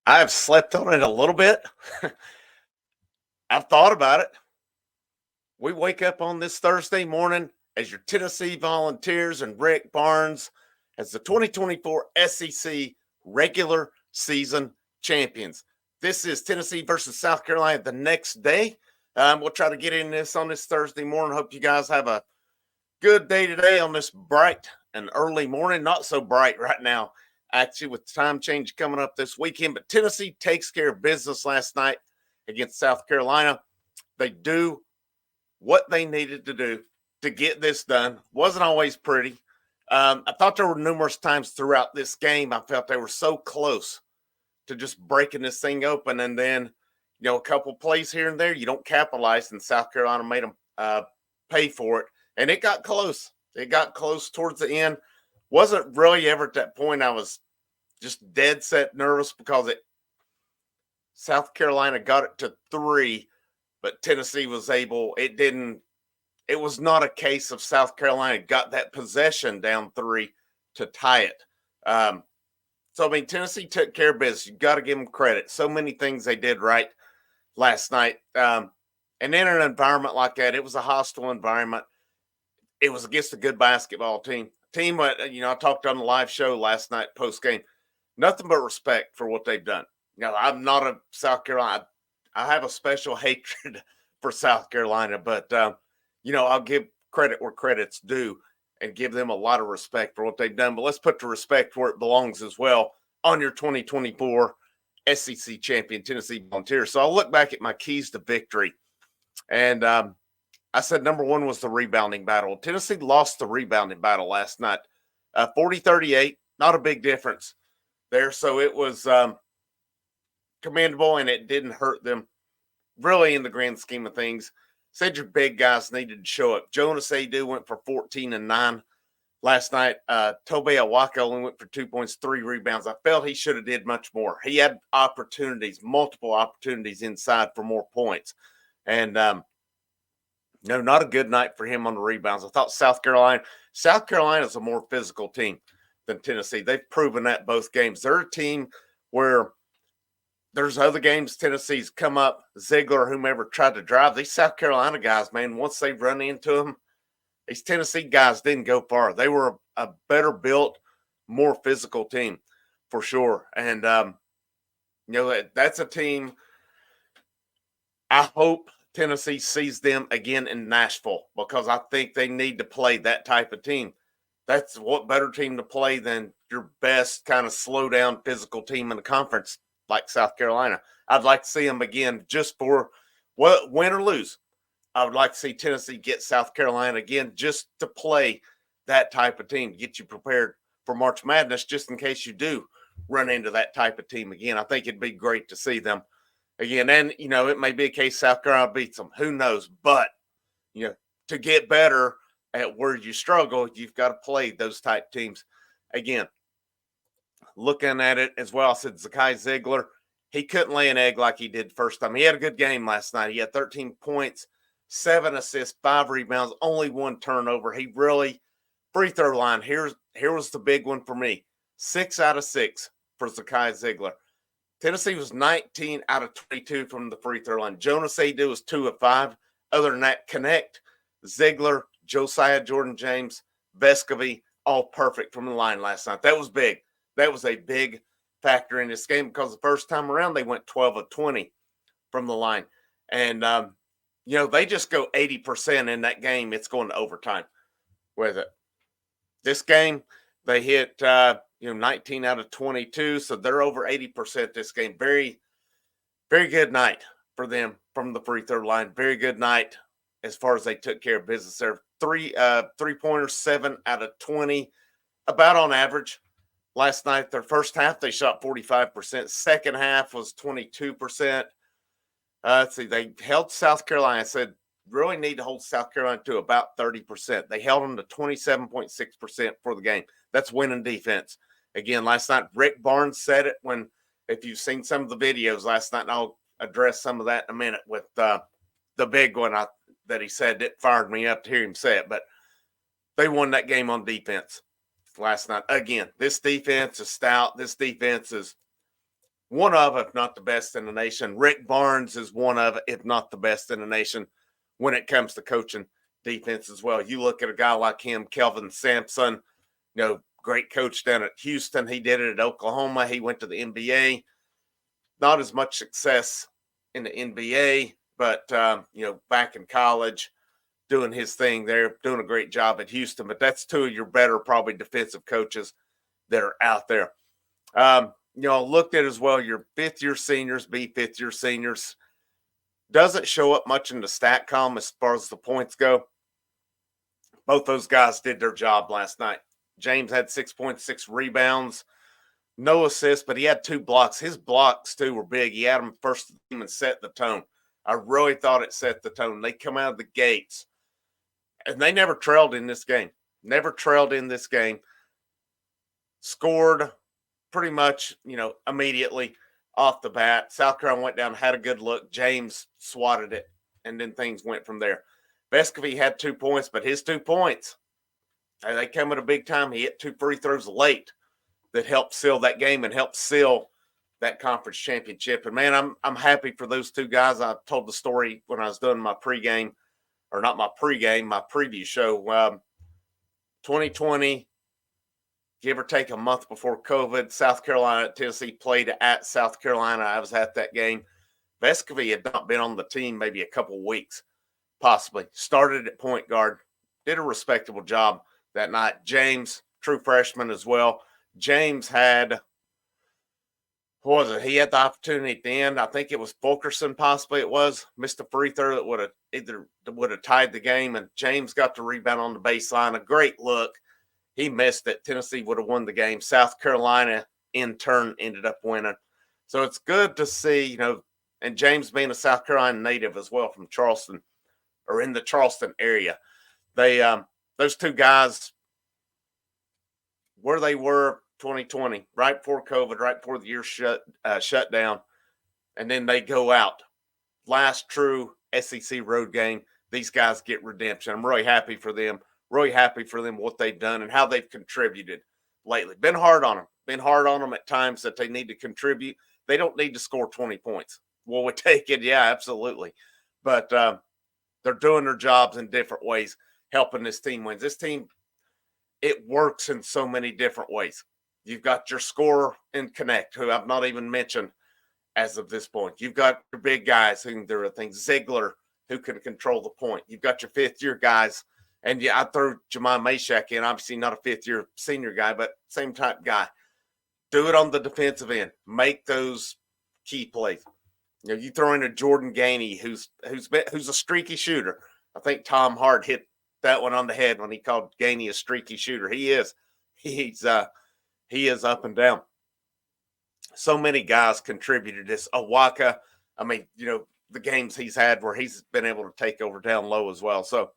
I've slept on it a little bit. I've thought about it. We wake up on this Thursday morning as your Tennessee Volunteers and Rick Barnes as the 2024 SEC regular season champions. This is Tennessee versus South Carolina the next day. We'll try to get in this on this Thursday morning. Hope you guys have a good day today on this bright and early morning. Not so bright right now, actually, with time change coming up this weekend. But Tennessee takes care of business last night against South Carolina. They do what they needed to do to get this done. Wasn't always pretty. I thought there were numerous times throughout this game I felt they were so close to just breaking this thing open, and then a couple plays here and there you don't capitalize, and South Carolina made them pay for it, and it got close. It got close towards the end. Wasn't really ever at that point I was just dead set nervous because South Carolina got it to 3, but Tennessee was able. It was not a case of South Carolina got that possession down 3 to tie it. So, I mean, Tennessee took care of business. You got to give them credit. So many things they did right last night. And in an environment like that, it was a hostile environment. It was against a good basketball team. I talked on the live show last night post game. Nothing but respect for what they've done. I'm not a South Carolina. I have a special hatred for South Carolina, but I'll give credit where credit's due and give them a lot of respect for what they've done. But let's put the respect where it belongs as well on your 2024 SEC champion, Tennessee Volunteers. So I'll look back at my keys to victory. And I said number one was the rebounding battle. Tennessee lost the rebounding battle last night, 40-38, not a big difference there. So it was commendable, and it didn't hurt them really in the grand scheme of things. Said your big guys needed to show up. Jonas Adu went for 14 and 9 last night. Tobe Awaka only went for 2 points, 3 rebounds. I felt he should have did much more. He had opportunities, multiple opportunities inside for more points. And not a good night for him on the rebounds. I thought South Carolina is a more physical team than Tennessee. They've proven that both games. They're a team where there's other games Tennessee's come up, Ziegler, whomever tried to drive. These South Carolina guys, man, once they run into them, these Tennessee guys didn't go far. They were a better built, more physical team for sure. And, that's a team I hope Tennessee sees them again in Nashville, because I think they need to play that type of team. That's what better team to play than your best kind of slow down physical team in the conference like South Carolina. I'd like to see them again just for win or lose. I would like to see Tennessee get South Carolina again just to play that type of team, get you prepared for March Madness just in case you do run into that type of team again. I think it'd be great to see them again. And, it may be a case South Carolina beats them. Who knows? But, to get better at where you struggle, you've got to play those type teams again. Looking at it as well, I said Zakai Ziegler, he couldn't lay an egg like he did first time. He had a good game last night. He had 13 points, 7 assists, 5 rebounds, only 1 turnover. He really, free throw line, here was the big one for me. 6 out of 6 for Zakai Ziegler. Tennessee was 19 out of 22 from the free throw line. Jonas Adu was 2 of 5. Other than that, Connect, Ziegler, Josiah Jordan-James, Vescovy, all perfect from the line last night. That was big. That was a big factor in this game because the first time around they went 12 of 20 from the line. And, they just go 80% in that game. It's going to overtime with it. This game, they hit, 19 out of 22. So they're over 80% this game. Very, very good night for them from the free throw line. Very good night as far as they took care of business there. 3-pointers, 7 out of 20, about on average. Last night, their first half, they shot 45%. Second half was 22%. Let's see, they held South Carolina. I said, really need to hold South Carolina to about 30%. They held them to 27.6% for the game. That's winning defense. Again, last night, Rick Barnes said it if you've seen some of the videos last night, and I'll address some of that in a minute with the big one that he said that fired me up to hear him say it. But they won that game on defense last night. Again, this defense is stout. This defense is one of, if not the best in the nation. Rick Barnes is one of, if not the best in the nation when it comes to coaching defense as well. You look at a guy like him, Kelvin Sampson, great coach down at Houston. He did it at Oklahoma. He went to the NBA. Not as much success in the NBA, but, back in college, doing his thing there, doing a great job at Houston. But that's two of your better, probably, defensive coaches that are out there. Looked at as well your fifth-year seniors, fifth-year seniors. Doesn't show up much in the stat column as far as the points go. Both those guys did their job last night. James had 6.6 rebounds, no assists, but he had 2 blocks. His blocks, too, were big. He had them first and set the tone. I really thought it set the tone. They come out of the gates, and they never trailed in this game. Scored pretty much, immediately off the bat. South Carolina went down, had a good look. James swatted it, and then things went from there. Vescovy had 2 points, but his 2 points, they come at a big time. He hit 2 free throws late that helped seal that game and helped seal that conference championship. And, man, I'm happy for those 2 guys. I told the story when I was doing my pregame, or not my pregame, my preview show. 2020, give or take a month before COVID, South Carolina, Tennessee played at South Carolina. I was at that game. Vescovy had not been on the team maybe a couple of weeks, possibly. Started at point guard, did a respectable job that night. James, true freshman as well. James had, what was it? He had the opportunity at the end. I think it was Fulkerson, possibly it was. Missed a free throw that would have tied the game, and James got the rebound on the baseline. A great look. He missed it. Tennessee would have won the game. South Carolina, in turn, ended up winning. So it's good to see, and James being a South Carolina native as well from Charleston, or in the Charleston area. They, those 2 guys, where they were 2020, right before COVID, right before the year shut down, and then they go out. Last true SEC road game, these guys get redemption. I'm really happy for them. Really happy for them, what they've done and how they've contributed lately. Been hard on them at times that they need to contribute. They don't need to score 20 points. Will we take it? Yeah, absolutely. But they're doing their jobs in different ways, helping this team win. This team, it works in so many different ways. You've got your scorer in Connect, who I've not even mentioned as of this point. You've got your big guys who can do things. Ziegler, who can control the point. You've got your fifth-year guys. And, yeah, I throw Jemai Mashak in. Obviously not a fifth-year senior guy, but same type guy. Do it on the defensive end. Make those key plays. You throw in a Jordan Gainey, who's a streaky shooter. I think Tom Hart hit that one on the head when he called Gainey a streaky shooter. He is. He is up and down. So many guys contributed to this. Awaka, the games he's had where he's been able to take over down low as well. So,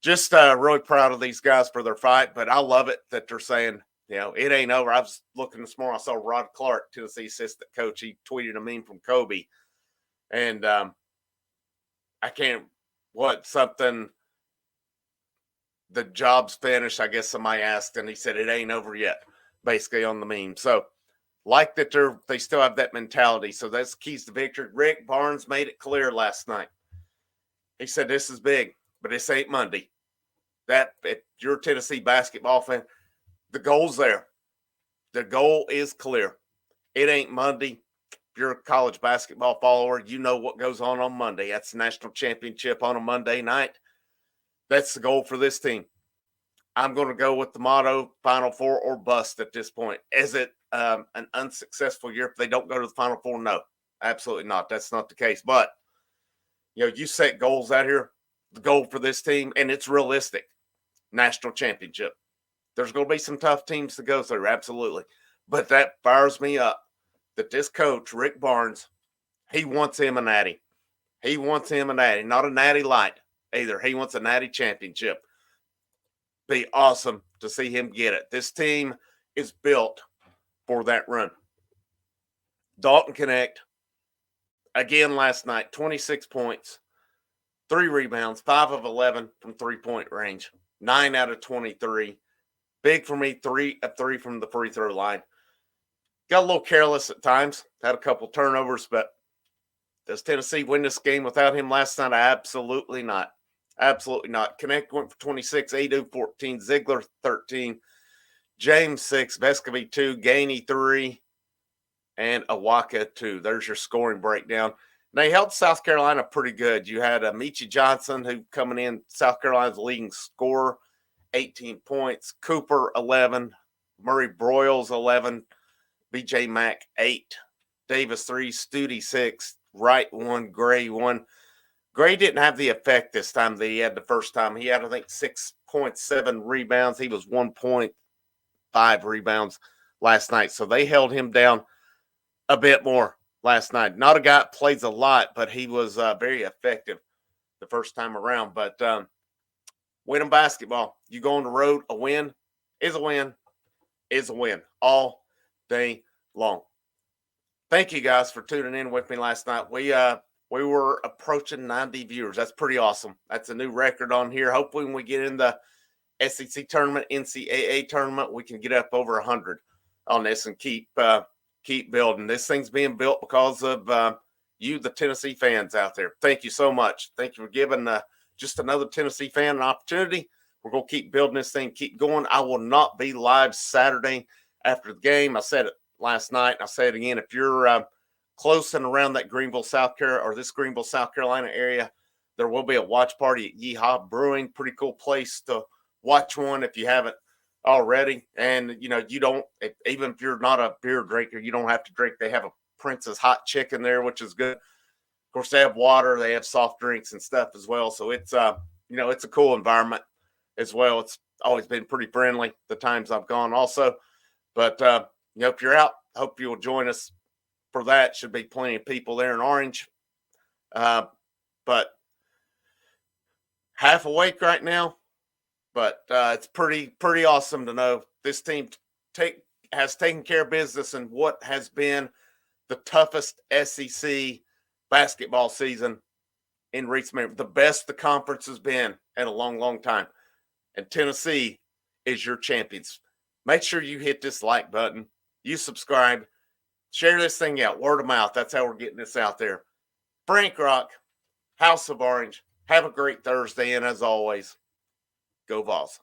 just really proud of these guys for their fight, but I love it that they're saying, it ain't over. I was looking this morning. I saw Rod Clark, Tennessee assistant coach. He tweeted a meme from Kobe, and the job's finished. I guess somebody asked, and he said it ain't over yet, basically on the meme. So, like that they still have that mentality. So that's keys to victory. Rick Barnes made it clear last night. He said this is big, but this ain't Monday. That if you're a Tennessee basketball fan, the goal's there. The goal is clear. It ain't Monday. If you're a college basketball follower, you know what goes on Monday. That's the national championship on a Monday night. That's the goal for this team. I'm going to go with the motto, Final Four or bust at this point. Is it an unsuccessful year if they don't go to the Final Four? No, absolutely not. That's not the case. But, you set goals out here. The goal for this team, and it's realistic, national championship. There's going to be some tough teams to go through, absolutely. But that fires me up that this coach, Rick Barnes, he wants him a natty. He wants him a natty, not a natty light either. He wants a natty championship. Be awesome to see him get it. This team is built for that run. Dalton Connect, again last night, 26 points. 3 rebounds, 5 of 11 from three-point range, 9 out of 23. Big for me, 3 of 3 from the free throw line. got a little careless at times, had a couple turnovers, but does Tennessee win this game without him last night? Absolutely not. Absolutely not. Connect went for 26, Adu 14, Ziegler 13, James 6, Vescovy 2, Gainey 3, and Awaka 2. There's your scoring breakdown. They held South Carolina pretty good. You had Michi Johnson, who coming in, South Carolina's leading scorer, 18 points. Cooper, 11. Murray Broyles, 11. BJ Mack, 8. Davis, 3. Studi, 6. Wright, 1. Gray, 1. Gray didn't have the effect this time that he had the first time. He had, I think, 6.7 rebounds. He was 1.5 rebounds last night. So they held him down a bit more last night. Not a guy that plays a lot, but he was very effective the first time around. But winning basketball, you go on the road, a win is a win is a win all day long. Thank you guys for tuning in with me last night. We were approaching 90 viewers. That's pretty awesome. That's a new record on here. Hopefully when we get in the SEC tournament, NCAA tournament, we can get up over 100 on this and keep building. This thing's being built because of you, the Tennessee fans out there. Thank you so much. Thank you for giving just another Tennessee fan an opportunity. We're going to keep building this thing, keep going. I will not be live Saturday after the game. I said it last night, and I'll say it again. If you're close and around that Greenville, South Carolina, or this Greenville, South Carolina area, there will be a watch party at Yeehaw Brewing. Pretty cool place to watch one if you haven't already. And, you don't, even if you're not a beer drinker, you don't have to drink. They have a Prince's hot chicken there, which is good. Of course, they have water, they have soft drinks and stuff as well. So it's, it's a cool environment as well. It's always been pretty friendly the times I've gone also. But, if you're out, hope you'll join us for that. Should be plenty of people there in Orange. But half awake right now. But it's pretty awesome to know this team has taken care of business in what has been the toughest SEC basketball season in recent memory, the best the conference has been in a long, long time. And Tennessee is your champions. Make sure you hit this like button, you subscribe, share this thing out, word of mouth. That's how we're getting this out there. Frank Rock, House of Orange. Have a great Thursday, and as always, go Vols.